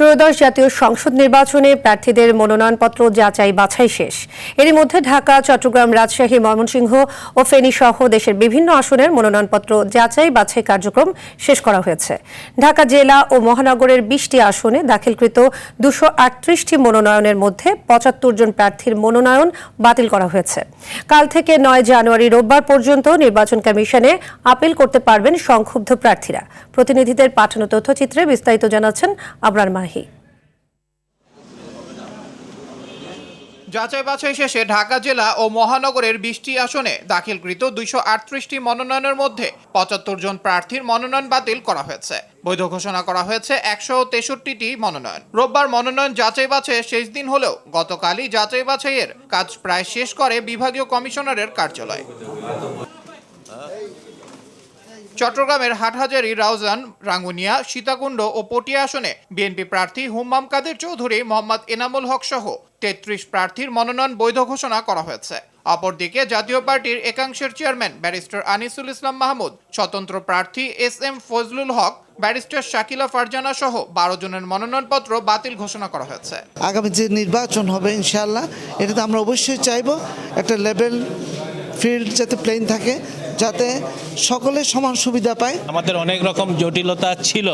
ত্রয়োদশ জাতীয় সংসদ নির্বাচনে প্রার্থীদের মনোনয়নপত্র যাচাই বাছাই শেষ। এরই মধ্যে ঢাকা, চট্টগ্রাম, রাজশাহী, ময়মনসিংহ ও ফেনী সহ দেশের বিভিন্ন আসনের মনোনয়নপত্র যাচাই বাছাই কার্যক্রম শেষ করা হয়েছে। ঢাকা জেলা ও মহানগরের 20টি আসনে দাখিলকৃত 238টি মনোনয়নের মধ্যে 75 জন প্রার্থীর মনোনয়ন বাতিল করা হয়েছে। কাল থেকে 9 জানুয়ারি রোববার পর্যন্ত নির্বাচন কমিশনে আপিল করতে পারবেন সংক্ষুব্ধ প্রার্থীরা। প্রতিনিধিদের পাঠানো তথ্যচিত্রে বিস্তারিত জানাচ্ছেন আবরার মাহি। যাচাই বাছাই শেষে ঢাকা জেলা ও মহানগরের 20টি আসনে দাখিলকৃত 238টি মনোনয়নের মধ্যে 75 জন প্রার্থীর মনোনয়ন বাতিল করা হয়েছে। বৈধ ঘোষণা করা হয়েছে 163টি মনোনয়ন। রোববার মনোনয়ন যাচাই বাছাইয়ের শেষ দিন হলেও গতকালই যাচাই বাছাইয়ের কাজ প্রায় শেষ করে বিভাগীয় কমিশনারের কার্যালয়। চট্টগ্রামের হাটহাজারী, রাউজান, রাঙ্গুনিয়া, সীতাকুণ্ড ও পটিয়া আসনে বিএনপি প্রার্থী হুম্মাম কাদের চৌধুরী, মোহাম্মদ এনামুল হক সহ 33 প্রার্থীর মনোনয়ন বৈধ ঘোষণা করা হয়েছে। অপরদিকে জাতীয় পার্টির একাংশের চেয়ারম্যান ব্যারিস্টার আনিসুল ইসলাম মাহমুদ, স্বতন্ত্র প্রার্থী SM ফজলুল হক, ব্যারিস্টার শাকিলা ফারজানা সহ 12 জনের মনোনয়নপত্র বাতিল ঘোষণা করা হয়েছে। আগামী যে নির্বাচন হবে ইনশাআল্লাহ, এটাতে আমরা অবশ্যই চাইব একটা লেভেল ফিল্ড যাতে প্লেন থাকে, যাতে সকলে সমান সুবিধা পায়। আমাদের অনেক রকম জটিলতা ছিল,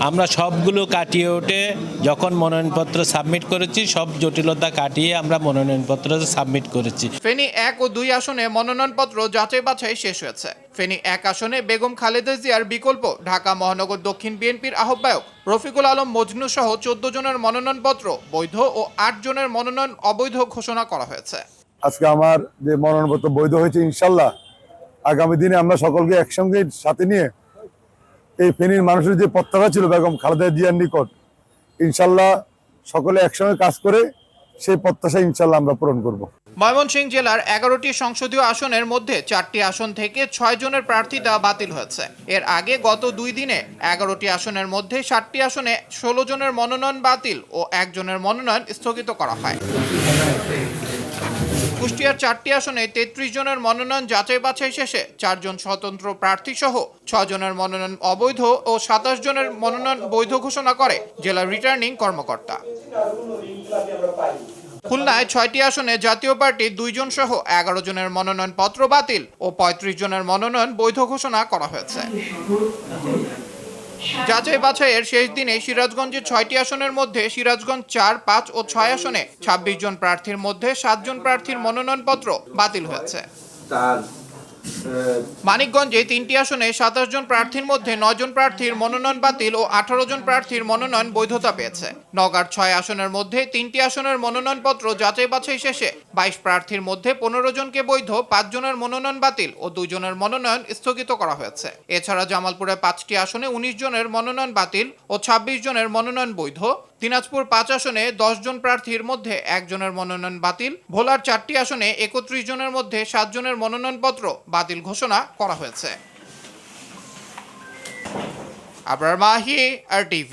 আমরা সবগুলো কাটিয়ে উঠে যখন মনোনয়নপত্র সাবমিট করেছি, সব জটিলতা কাটিয়ে আমরা মনোনয়নপত্র সাবমিট করেছি। ফেনী 1 ও 2 আসনে মনোনয়নপত্র যাচাই বাছাই শেষ হয়েছে। ফেনী 1 আসনে বেগম খালেদা জিয়ার বিকল্প ঢাকা মহানগর দক্ষিণ বিএনপির আহ্বায়ক রফিকুল আলম মজনু সহ 14 জনের মনোনয়নপত্র বৈধ ও 8 জনের মনোনয়ন অবৈধ ঘোষণা করা হয়েছে। আজকে আমার যে মনোনয়নপত্র বৈধ হয়েছে, ইনশাল্লাহ আগামী দিনে আমরা সকলকে একসঙ্গে সাথে নিয়ে এই ফেনীর মানুষের যে প্রত্যাশা ছিল বেগম খালেদা জিয়ার নিকট, ইনশাল্লাহ সকলে একসঙ্গে কাজ করে সেই প্রত্যাশা ইনশাল্লাহ আমরা পূরণ করব। ময়মনসিংহ জেলার 11টি সংসদীয় আসনের মধ্যে 4টি আসন থেকে 6 জনের প্রার্থিতা বাতিল হয়েছে। এর আগে গত 2 দিনে 11টি আসনের মধ্যে 7টি আসনে 16 জনের মনোনয়ন বাতিল ও 1 জনের মনোনয়ন স্থগিত করা হয়। কুষ্টিয়ার 4টি আসনে 33 জনের মনোনয়ন যাচাই বাছাই শেষে 4 জন স্বতন্ত্র প্রার্থী সহ 6 জনের মনোনয়ন অবৈধ ও 27 জনের মনোনয়ন বৈধ ঘোষণা করে জেলা রিটার্নিং কর্মকর্তা। খুলনায় 6টি আসনে জাতীয় পার্টির 2 জন সহ 11 জনের মনোনয়ন পত্র বাতিল ও 35 জনের মনোনয়ন বৈধ ঘোষণা করা হয়েছে। যাচাই বাছাইয়ের শেষ দিনে সিরাজগঞ্জের 6টি আসনের মধ্যে সিরাজগঞ্জ 4, 5 ও 6 আসনে 26 জন প্রার্থীর মধ্যে 7 জন প্রার্থীর মনোনয়নপত্র বাতিল হয়েছে। মানিকগঞ্জে 3টি আসনে 27 জন প্রার্থীর মধ্যে 9 জন প্রার্থীর মনোনয়ন বাতিল ও 18 জন প্রার্থীর মনোনয়ন বৈধতা পেয়েছে। নওগাঁর 6 আসনের মধ্যে 3টি আসনের মনোনয়নপত্র যাচাই বাছাই শেষে 22 প্রার্থীর মধ্যে 15 জনকে বৈধ, 5 জনের মনোনয়ন বাতিল ও 2 জনের মনোনয়ন স্থগিত করা হয়েছে। এছাড়া জামালপুরে 5টি আসনে 19 জনের মনোনয়ন বাতিল ও 26 জনের মনোনয়ন বৈধ। দিনাজপুর 5 আসনে 10 জন প্রার্থীর মধ্যে 1 জনের মনোনয়ন বাতিল। ভোলার 4টি আসনে 31 জনের মধ্যে 7 জনের মনোনয়নপত্র বাতিল ঘোষণা করা হয়েছে। আবরার মাহি, RTV।